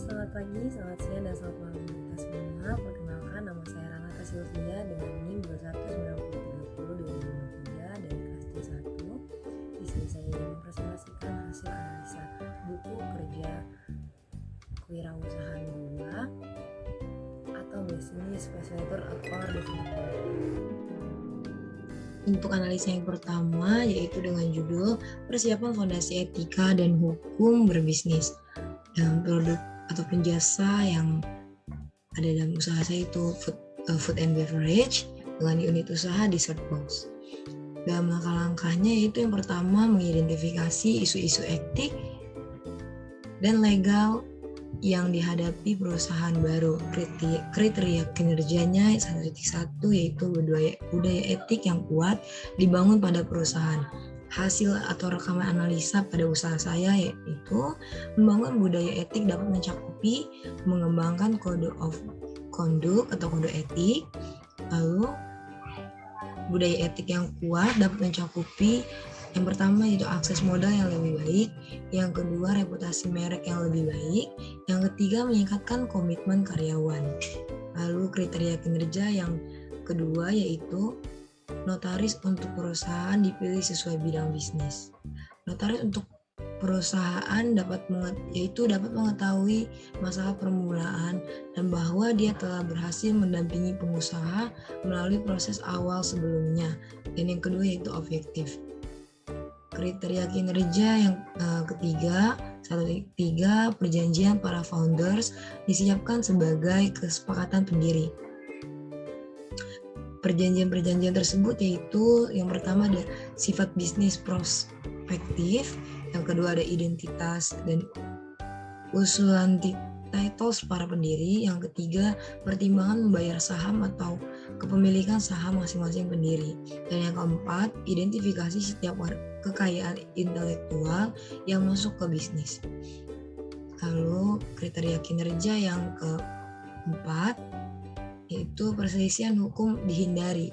Selamat pagi, selamat siang, dan selamat malam kita semua. Perkenalkan, nama saya Ranata Sylvia dengan NIM 2190302053 dari kelas D1. Di sini saya ingin mempresentasikan hasil analisa buku kerja kewirausahaan 2 atau Business Facilitator or Developer. Untuk analisa yang pertama yaitu dengan judul Persiapan Fondasi Etika dan Hukum Berbisnis dalam produk ataupun jasa yang ada dalam usaha saya itu food and beverage dengan unit usaha Dessert Box. Dalam langkah-langkahnya yaitu yang pertama mengidentifikasi isu-isu etik dan legal yang dihadapi perusahaan baru. Kriteria kinerjanya 1.1 yaitu budaya etik yang kuat dibangun pada perusahaan. Hasil atau rekaman analisa pada usaha saya yaitu membangun budaya etik dapat mencakupi mengembangkan kode of conduct atau kode etik. Lalu budaya etik yang kuat dapat mencakupi yang pertama yaitu akses modal yang lebih baik, yang kedua reputasi merek yang lebih baik, yang ketiga meningkatkan komitmen karyawan. Lalu kriteria kinerja yang kedua yaitu notaris untuk perusahaan dipilih sesuai bidang bisnis. Notaris untuk perusahaan dapat mengetahui masalah permulaan dan bahwa dia telah berhasil mendampingi pengusaha melalui proses awal sebelumnya. Dan yang kedua yaitu objektif. Kriteria kinerja yang ketiga, perjanjian para founders disiapkan sebagai kesepakatan pendiri. Perjanjian-perjanjian tersebut yaitu yang pertama ada sifat bisnis prospektif, yang kedua ada identitas dan usulan titles para pendiri, yang ketiga pertimbangan membayar saham atau kepemilikan saham masing-masing pendiri, dan yang keempat identifikasi setiap kekayaan intelektual yang masuk ke bisnis. Lalu kriteria kinerja yang keempat yaitu perselisihan hukum dihindari.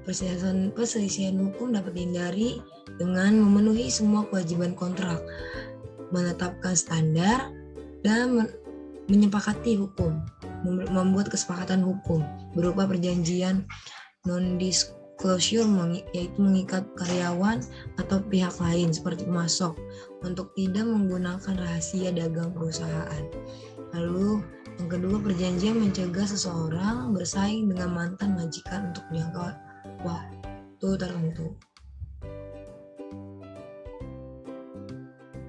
Perselisihan hukum dapat dihindari dengan memenuhi semua kewajiban kontrak, menetapkan standar, dan menyepakati hukum, membuat kesepakatan hukum berupa perjanjian non-disclosure yaitu mengikat karyawan atau pihak lain seperti pemasok untuk tidak menggunakan rahasia dagang perusahaan. Lalu yang kedua, perjanjian mencegah seseorang bersaing dengan mantan majikan untuk jangka waktu tertentu.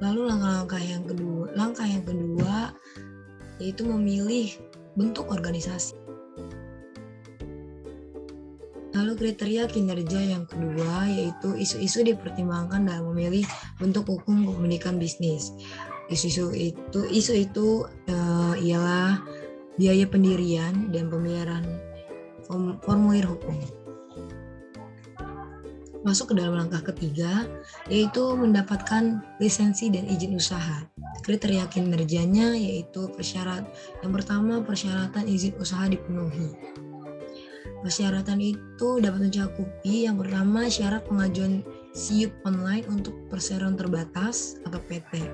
Lalu langkah yang kedua yaitu memilih bentuk organisasi. Lalu kriteria kinerja yang kedua yaitu isu-isu dipertimbangkan dalam memilih bentuk hukum kepemilikan bisnis. Isu itu ialah biaya pendirian dan pemeliharaan formulir hukum. Masuk ke dalam langkah ketiga yaitu mendapatkan lisensi dan izin usaha. Kriteria kinerjanya yaitu yang pertama persyaratan izin usaha dipenuhi. Persyaratan itu dapat mencakupi yang pertama syarat pengajuan SIUP online untuk perseroan terbatas atau PT.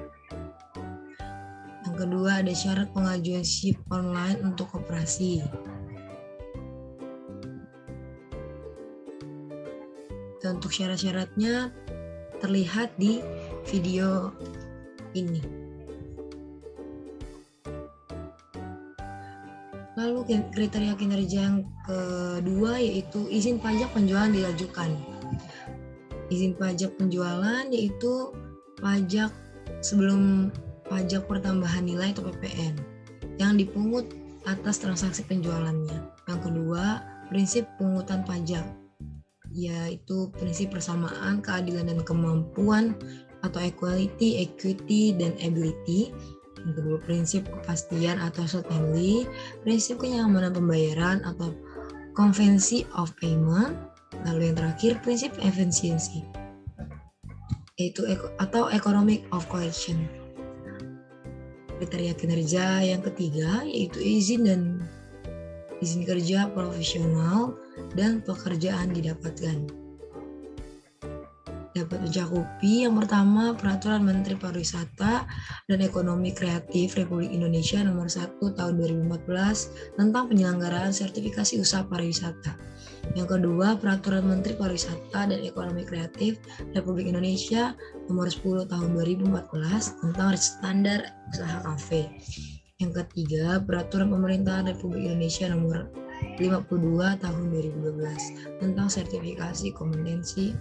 Yang kedua ada syarat pengajuan SIUP online untuk koperasi. Dan untuk syarat-syaratnya terlihat di video ini. Lalu kriteria kinerja yang kedua yaitu izin pajak penjualan diajukan. Izin pajak penjualan yaitu pajak sebelum pajak pertambahan nilai atau PPN yang dipungut atas transaksi penjualannya. Yang kedua, prinsip pungutan pajak yaitu prinsip persamaan, keadilan dan kemampuan atau equality, equity, dan ability. Yang kedua, prinsip kepastian atau certainty, prinsip kenyamanan pembayaran atau convenience of payment. Lalu yang terakhir, prinsip efisiensi yaitu atau economic of collection. Kriteria kinerja yang ketiga yaitu izin kerja profesional dan pekerjaan didapatkan. dapat mencakupi yang pertama Peraturan Menteri Pariwisata dan Ekonomi Kreatif Republik Indonesia Nomor 1 Tahun 2014 tentang penyelenggaraan sertifikasi usaha pariwisata. Yang kedua Peraturan Menteri Pariwisata dan Ekonomi Kreatif Republik Indonesia Nomor 10 Tahun 2014 tentang standar usaha kafe. Yang ketiga Peraturan Pemerintahan Republik Indonesia Nomor 52 Tahun 2012 tentang sertifikasi kompetensi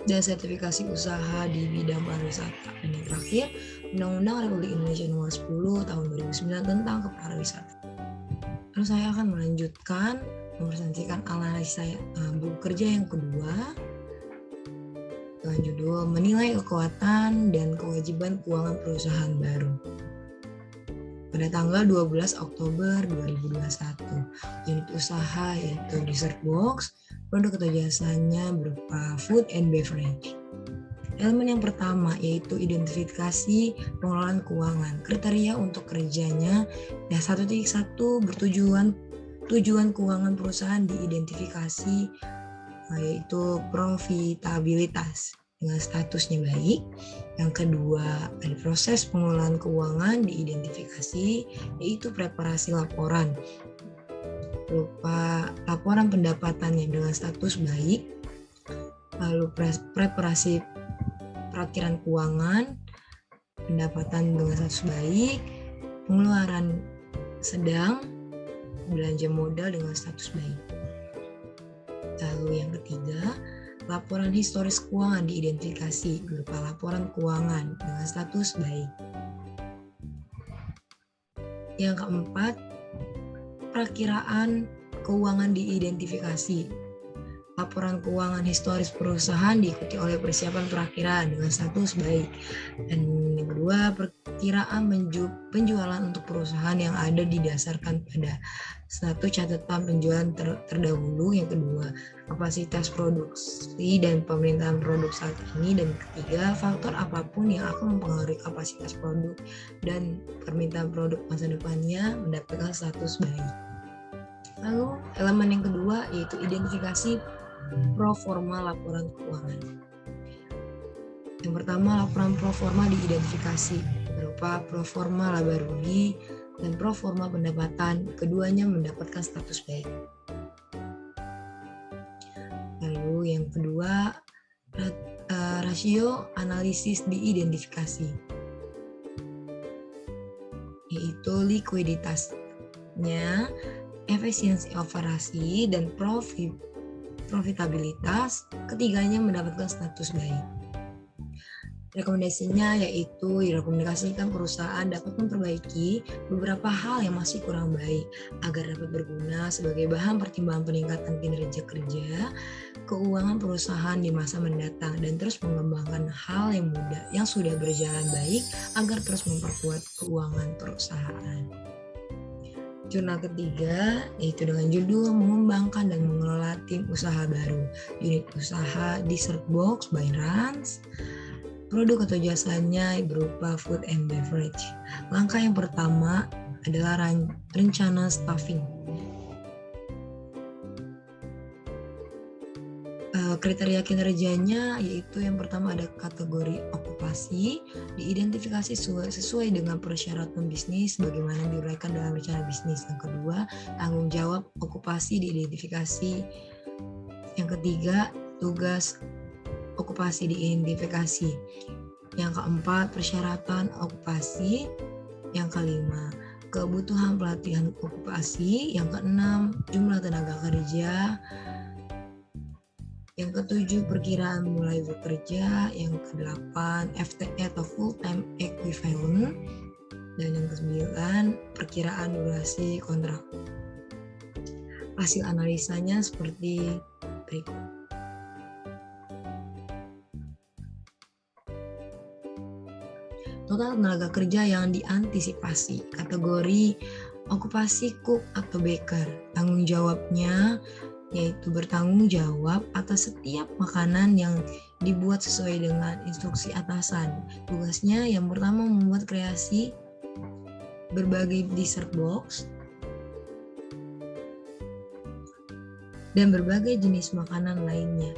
dan sertifikasi usaha di bidang pariwisata. Dan yang terakhir, Undang-Undang Republik Indonesia Nomor 10 Tahun 2009 tentang kepariwisata. Lalu saya akan melanjutkan mempresentasikan analisis saya buku kerja yang kedua dengan judul Menilai Kekuatan dan Kewajiban Keuangan Perusahaan Baru. Pada tanggal 12 Oktober 2021, unit usaha yaitu Dessert Box, produk atau jasanya berupa food and beverage. Elemen yang pertama yaitu identifikasi pengelolaan keuangan. Kriteria untuk kerjanya ya 1.1 tujuan keuangan perusahaan diidentifikasi yaitu profitabilitas dengan statusnya baik. Yang kedua, ada proses pengelolaan keuangan diidentifikasi yaitu preparasi laporan berupa laporan pendapatannya dengan status baik, lalu preparasi perakhiran keuangan, pendapatan dengan status baik, pengeluaran sedang, belanja modal dengan status baik. Lalu yang ketiga, laporan historis keuangan diidentifikasi berupa laporan keuangan dengan status baik. Yang keempat, perakiraan keuangan diidentifikasi. Laporan keuangan historis perusahaan diikuti oleh persiapan perakiraan dengan status baik. Dan yang kedua, perkiraan penjualan untuk perusahaan yang ada didasarkan pada satu catatan penjualan terdahulu. Yang kedua, kapasitas produksi dan pemerintahan produk saat ini. Dan ketiga, faktor apapun yang akan mempengaruhi kapasitas produk dan permintaan produk masa depannya mendapatkan status baik. Lalu elemen yang kedua yaitu identifikasi pro forma laporan keuangan. Yang pertama, laporan pro forma diidentifikasi berupa pro forma laba rugi dan pro forma pendapatan. Keduanya mendapatkan status baik. Lalu yang kedua, rasio analisis diidentifikasi yaitu likuiditasnya, efisiensi operasi, dan profitabilitas. Ketiganya mendapatkan status baik. Rekomendasinya yaitu direkomendasikan perusahaan dapat memperbaiki beberapa hal yang masih kurang baik agar dapat berguna sebagai bahan pertimbangan peningkatan kinerja kerja keuangan perusahaan di masa mendatang dan terus mengembangkan hal yang sudah berjalan baik agar terus memperkuat keuangan perusahaan. Jurnal ketiga yaitu dengan judul Mengembangkan dan Mengelola Tim Usaha Baru, unit usaha Dessert Box by Rans. Produk atau jasanya berupa food and beverage. Langkah yang pertama adalah rencana staffing. Kriteria kinerjanya yaitu yang pertama ada kategori okupasi, diidentifikasi sesuai dengan persyaratan bisnis bagaimana diuraikan dalam rencana bisnis. Yang kedua, tanggung jawab okupasi diidentifikasi. Yang ketiga, tugas okupasi diidentifikasi. Yang keempat, persyaratan okupasi. Yang kelima, kebutuhan pelatihan okupasi. Yang keenam, jumlah tenaga kerja. Yang ketujuh, perkiraan mulai bekerja. Yang kedelapan, FTE atau full time equivalent. Dan yang kesembilan, perkiraan durasi kontrak. Hasil analisanya seperti berikut. Total tenaga kerja yang diantisipasi. Kategori okupasi cook atau baker. Tanggung jawabnya yaitu bertanggung jawab atas setiap makanan yang dibuat sesuai dengan instruksi atasan. Tugasnya yang pertama membuat kreasi berbagai dessert box dan berbagai jenis makanan lainnya.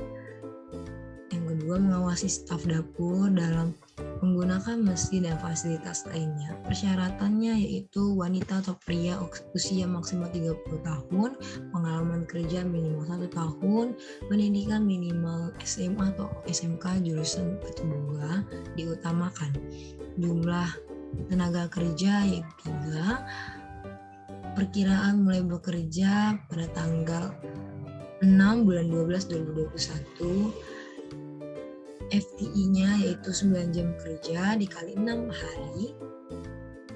Yang kedua, kedua, mengawasi staf dapur dalam menggunakan mesin dan fasilitas lainnya. Persyaratannya yaitu wanita atau pria usia maksimal 30 tahun, pengalaman kerja minimal 1 tahun, pendidikan minimal SMA atau SMK jurusan ketemuan diutamakan. Jumlah tenaga kerja yaitu 3. Perkiraan mulai bekerja pada tanggal 6 bulan 12 2021. FTI-nya yaitu 9 jam kerja dikali 6 hari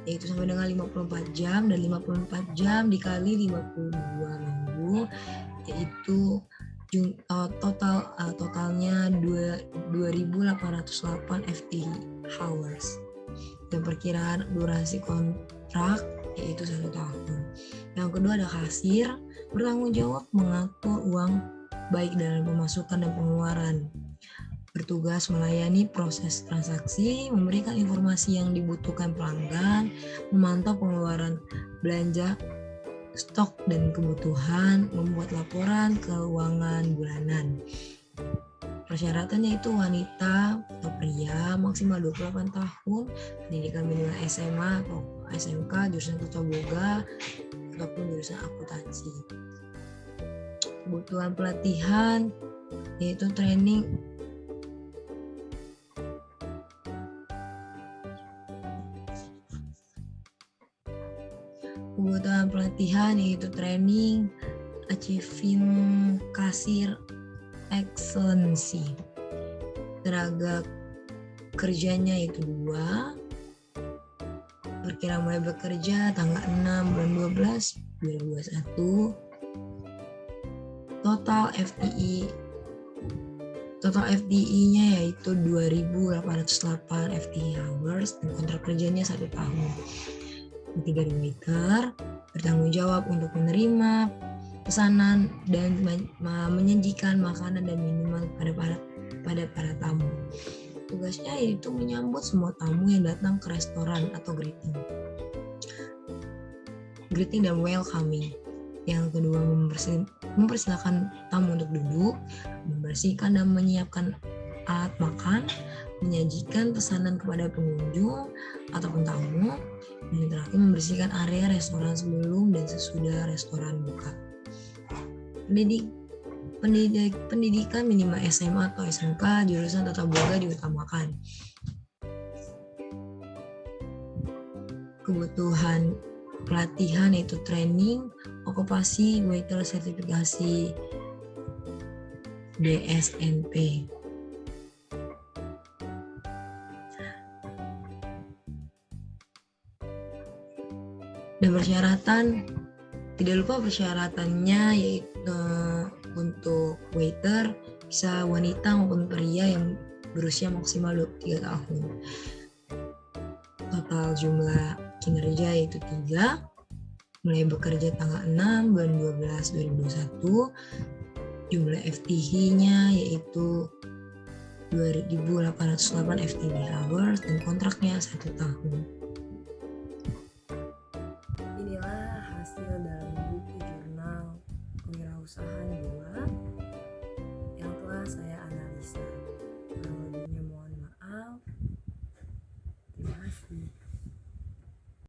yaitu sampai dengan 54 jam, dan 54 jam dikali 52 minggu yaitu totalnya 2.808 FTI hours. Dan perkiraan durasi kontrak yaitu 1 tahun. Yang kedua ada kasir, bertanggung jawab mengatur uang baik dalam pemasukan dan pengeluaran, bertugas melayani proses transaksi, memberikan informasi yang dibutuhkan pelanggan, memantau pengeluaran belanja, stok dan kebutuhan, membuat laporan keuangan bulanan. Persyaratannya itu wanita atau pria maksimal 28 tahun, pendidikan minimal SMA atau SMK, jurusan tata boga ataupun jurusan akuntansi. Kebutuhan pelatihan yaitu training achieving kasir excellency. Tenaga kerjanya yaitu 2. Perkiraan mulai bekerja tanggal 6 bulan 12 2021. Total FTI-nya yaitu 2.808 FTI hours dan kontrak kerjanya 1 tahun. Ketiga, waiter, bertanggung jawab untuk menerima pesanan dan menyajikan makanan dan minuman pada para tamu. Tugasnya yaitu menyambut semua tamu yang datang ke restoran atau greeting dan welcoming. Yang kedua, mempersilakan tamu untuk duduk, membersihkan dan menyiapkan alat makan, menyajikan pesanan kepada pengunjung ataupun tamu, dan terakhir membersihkan area restoran sebelum dan sesudah restoran buka. Pendidikan minimal SMA atau SMK jurusan tata boga diutamakan. Kebutuhan pelatihan yaitu training, okupasi, waiter sertifikasi DSNP. Dan persyaratan, tidak lupa persyaratannya yaitu untuk waiter bisa wanita maupun pria yang berusia maksimal 23 tahun. Total jumlah kinerja yaitu 3, mulai bekerja tanggal 6 bulan 12 2021. Jumlah FTI-nya yaitu 2.808 FTI hours dan kontraknya 1 tahun.